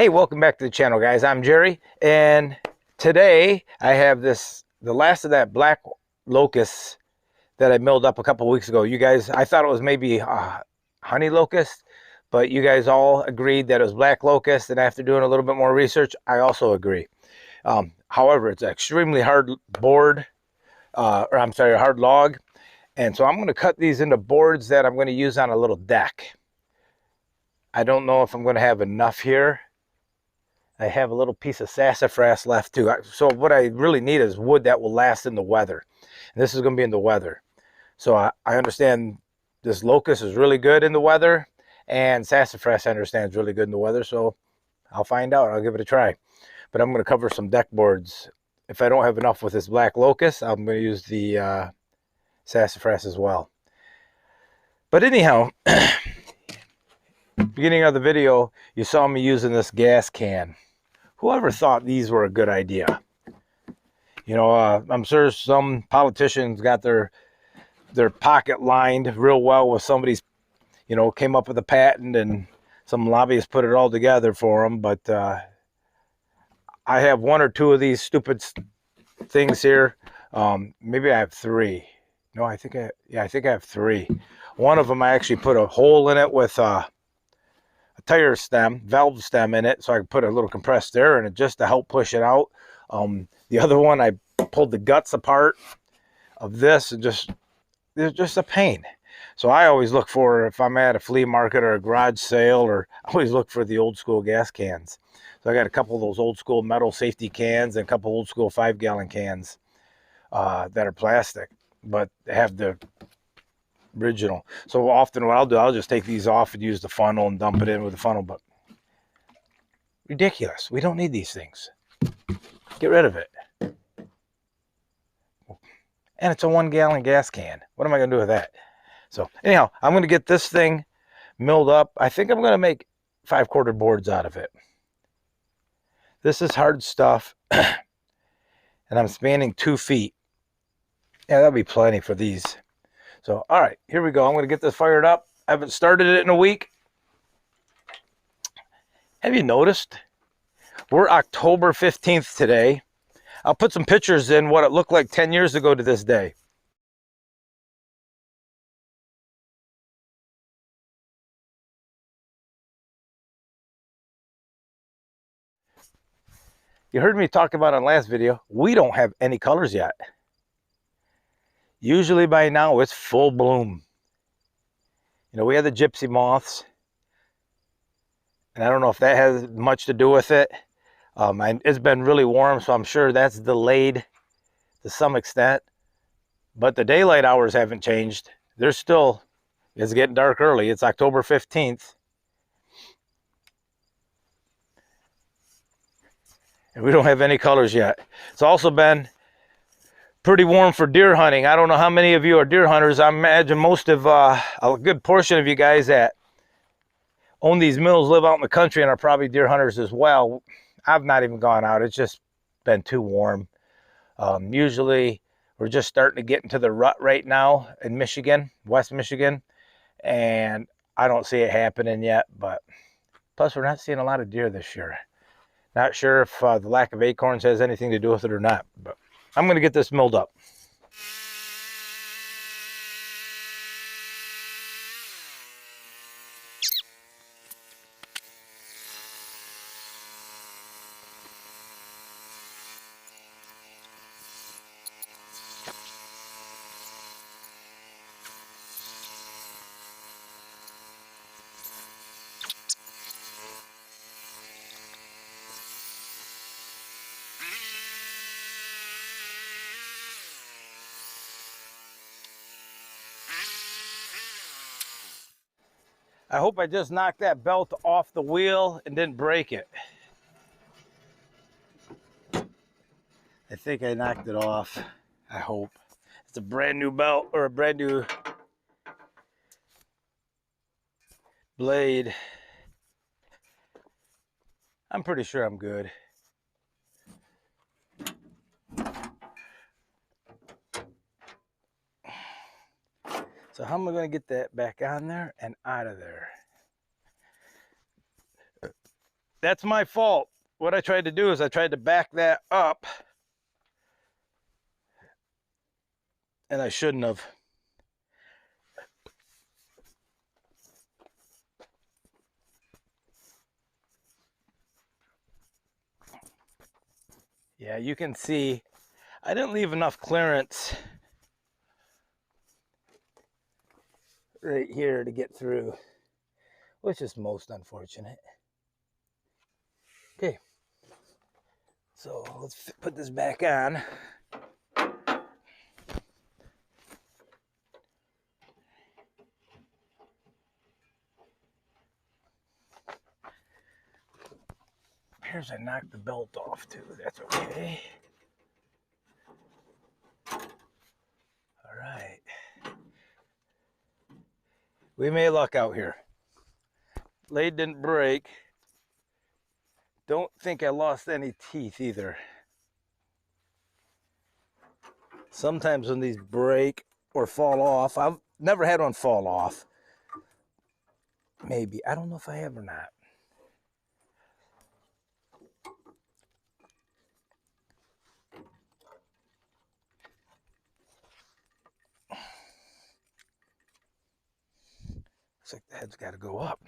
Hey, welcome back to the channel, guys. I'm Jerry, and today I have the last of that black locust that I milled up a couple weeks ago. You guys, I thought it was maybe honey locust, but you guys all agreed that it was black locust, and after doing a little bit more research, I also agree. However, it's an extremely hard board, or I'm sorry, a hard log, and so I'm going to cut these into boards that I'm going to use on a little deck. I don't know if I'm going to have enough here. I have a little piece of sassafras left too. So what I really need is wood that will last in the weather. And this is going to be in the weather. So I understand this locust is really good in the weather, and sassafras I understand is really good in the weather. So I'll find out. I'll give it a try. But I'm going to cover some deck boards. If I don't have enough with this black locust, I'm going to use the sassafras as well. But anyhow, beginning of the video, you saw me using this gas can. Whoever thought these were a good idea? You know, I'm sure some politicians got their pocket lined real well with somebody's, you know, came up with a patent and some lobbyists put it all together for them. But I have one or two of these stupid things here. Maybe I have three. No, I think I have three. One of them I actually put a hole in it with a tire stem, valve stem in it, so I could put a little compressed air in it just to help push it out. The other one, I pulled the guts apart of this, and it's just a pain. So I always look for, if I'm at a flea market or a garage sale, or I always look for the old school gas cans. So I got a couple of those old school metal safety cans and a couple old school 5-gallon cans that are plastic, but they have the original. So often what I'll do, I'll just take these off and use the funnel and dump it in with the funnel. But ridiculous. We don't need these things. Get rid of it. And it's a 1-gallon gas can. What am I going to do with that? So anyhow, I'm going to get this thing milled up. I think I'm going to make 5/4 boards out of it. This is hard stuff. And I'm spanning 2 feet. Yeah, that'll be plenty for these. So, all right, here we go. I'm going to get this fired up. I haven't started it in a week. Have you noticed? We're October 15th today. I'll put some pictures in what it looked like 10 years ago to this day. You heard me talk about on last video, we don't have any colors yet. Usually by now it's full bloom. You know, we have the gypsy moths, and I don't know if that has much to do with it. It's been really warm, so I'm sure that's delayed to some extent. But the daylight hours haven't changed. There's still, it's getting dark early. It's October 15th. And we don't have any colors yet. It's also been pretty warm for deer hunting. I don't know how many of you are deer hunters. I imagine most of, a good portion of you guys that own these mills live out in the country and are probably deer hunters as well. I've not even gone out. It's just been too warm. Usually we're just starting to get into the rut right now in Michigan, West Michigan, and I don't see it happening yet. But plus, we're not seeing a lot of deer this year. Not sure if the lack of acorns has anything to do with it or not, but I'm going to get this milled up. I hope I just knocked that belt off the wheel and didn't break it. I think I knocked it off. I hope. It's a brand new belt, or a brand new blade. I'm pretty sure I'm good. So how am I going to get that back on there and out of there? that's my fault. What I tried to do is I tried to back that up, and I shouldn't have. Yeah, you can see I didn't leave enough clearance right here to get through, which is most unfortunate. Okay, so let's put this back on. Here's I knocked the belt off too. That's okay. All right. We may luck out here. Blade didn't break. Don't think I lost any teeth either. Sometimes when these break or fall off, I've never had one fall off. Maybe. I don't know if I have or not. Looks like the head's got to go up.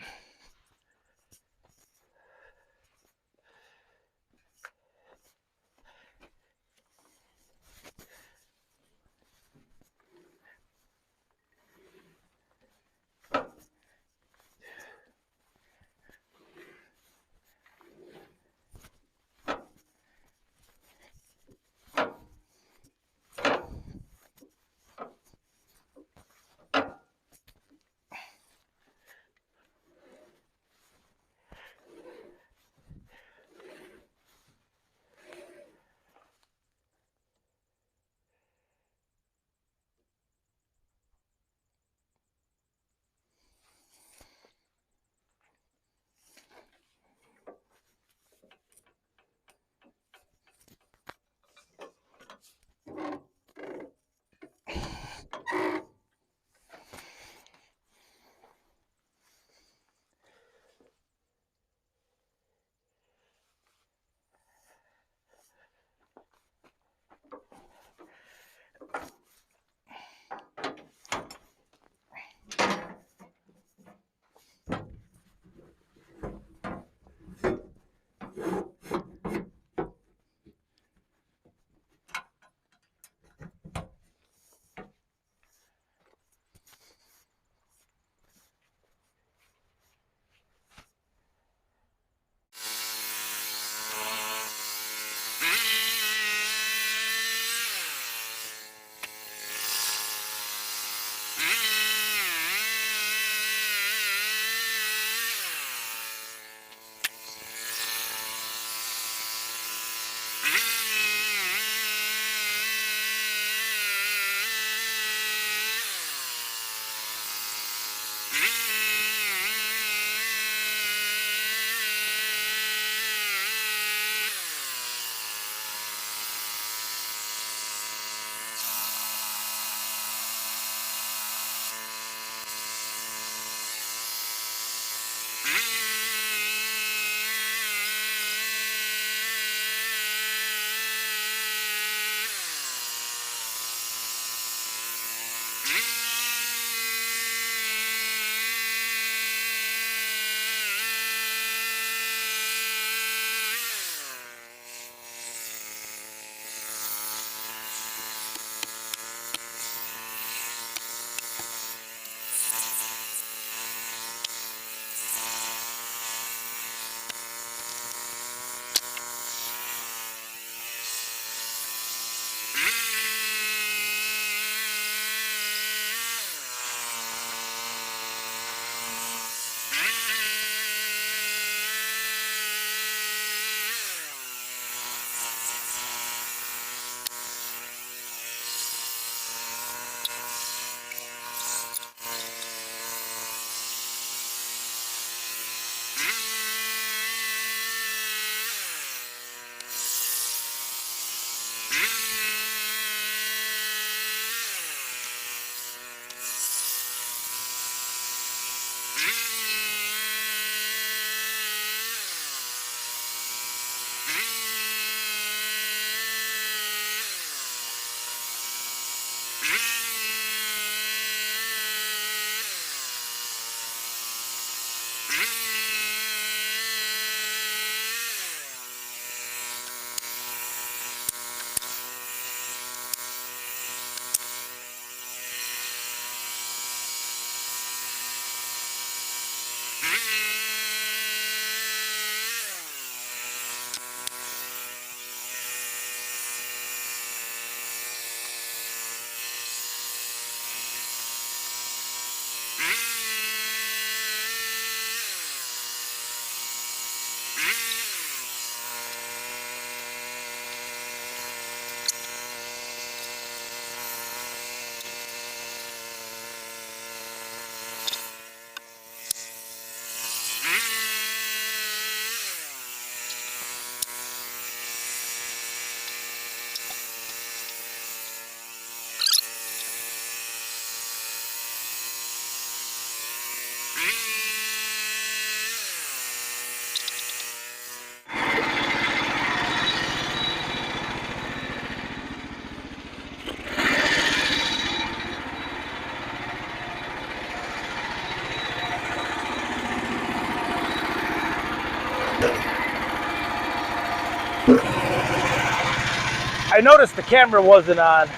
I noticed the camera wasn't on.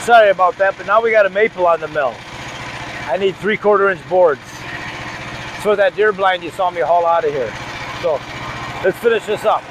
Sorry about that, but now we got a maple on the mill. I need 3/4 inch boards. So that deer blind you saw me haul out of here. So let's finish this up.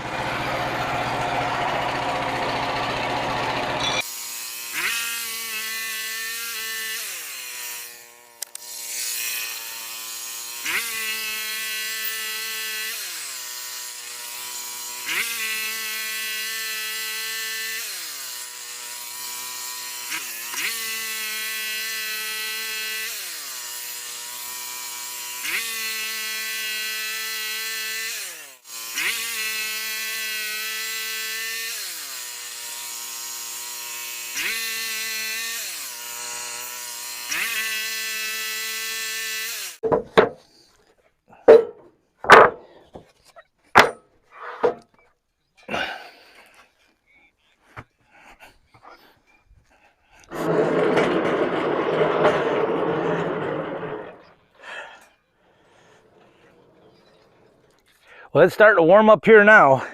Well, it's starting to warm up here now.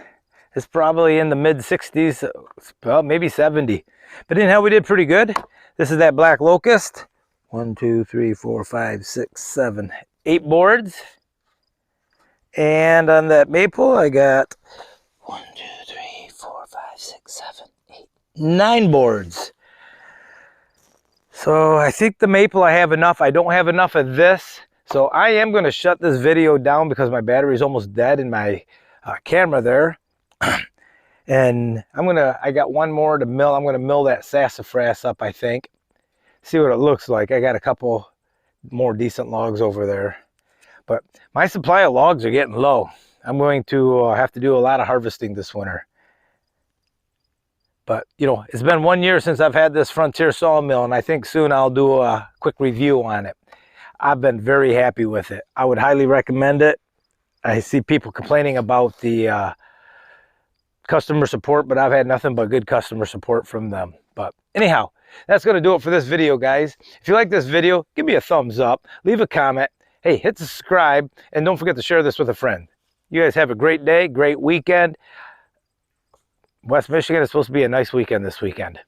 It's probably in the mid 60s, well, maybe 70. But anyhow, we did pretty good. This is that black locust. 1, 2, 3, 4, 5, 6, 7, 8 boards. And on that maple, I got 1, 2, 3, 4, 5, 6, 7, 8, 9 boards. So I think the maple I have enough. I don't have enough of this. So I am going to shut this video down because my battery is almost dead in my camera there. And I got one more to mill. I'm going to mill that sassafras up, I think. See what it looks like. I got a couple more decent logs over there. But my supply of logs are getting low. I'm going to have to do a lot of harvesting this winter. But, you know, it's been 1 year since I've had this Frontier sawmill, and I think soon I'll do a quick review on it. I've been very happy with it. I would highly recommend it. I see people complaining about the customer support, but I've had nothing but good customer support from them. But anyhow, that's going to do it for this video, guys. If you like this video, give me a thumbs up, leave a comment. Hey, hit subscribe, and don't forget to share this with a friend. You guys have a great day, great weekend. West Michigan is supposed to be a nice weekend this weekend.